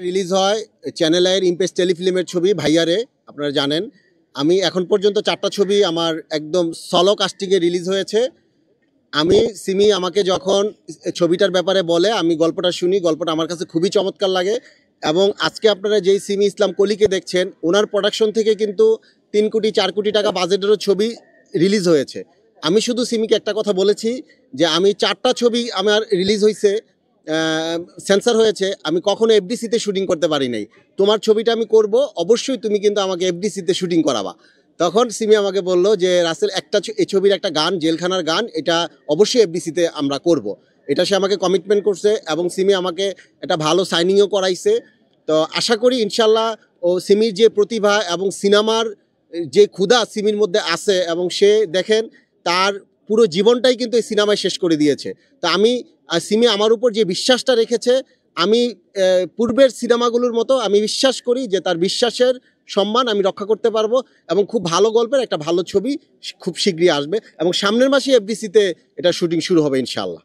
Release হয় channel আইয়ের Impress টেলিফিল্মের ছবি ভাইয়ারে। আপনারা জানেন আমি এখন পর্যন্ত 4টা ছবি আমার একদম সলো কাস্টিংয়ে রিলিজ হয়েছে। আমি সিমি আমাকে যখন ছবিটার ব্যাপারে বলে আমি গল্পটা শুনি, গল্পটা আমার কাছে খুবই চমৎকার লাগে। এবং আজকে আপনারা যেই সিমি ইসলাম কলিকে দেখছেন ওনার প্রোডাকশন থেকে কিন্তু 3 কোটি 4 কোটি টাকা বাজেটেরও ছবি রিলিজ হয়েছে। আমি শুধু সিমিকে একটা কথা বলেছি যে আমি 4টা ছবি আমার রিলিজ হয়েছে, সেন্সার হয়েছে, আমি কখনো এফডিসিতে শুটিং করতে পারি নাই। তোমার ছবিটা আমি করব, অবশ্যই তুমি কিন্তু আমাকে এফডিসিতে শুটিং করাবা। তখন সিমি আমাকে বলল যে রাসেল এই ছবির একটা গান, জেলখানার গান, এটা অবশ্যই এফডিসিতে আমরা করব। এটা সে আমাকে কমিটমেন্ট করছে এবং সিমি আমাকে একটা ভালো সাইনিংও করাইছে। তো আশা করি ইনশাল্লাহ ও সিমির যে প্রতিভা এবং সিনেমার যে ক্ষুধা সিমির মধ্যে আছে এবং সে দেখেন তার পুরো জীবনটাই কিন্তু এই সিনেমায় শেষ করে দিয়েছে। তা আমি সিমি আমার উপর যে বিশ্বাসটা রেখেছে, আমি পূর্বের সিনেমাগুলোর মতো আমি বিশ্বাস করি যে তার বিশ্বাসের সম্মান আমি রক্ষা করতে পারবো এবং খুব ভালো গল্পের একটা ভালো ছবি খুব শীঘ্রই আসবে এবং সামনের মাসে এফডিসিতে এটা শুটিং শুরু হবে ইনশাআল্লাহ।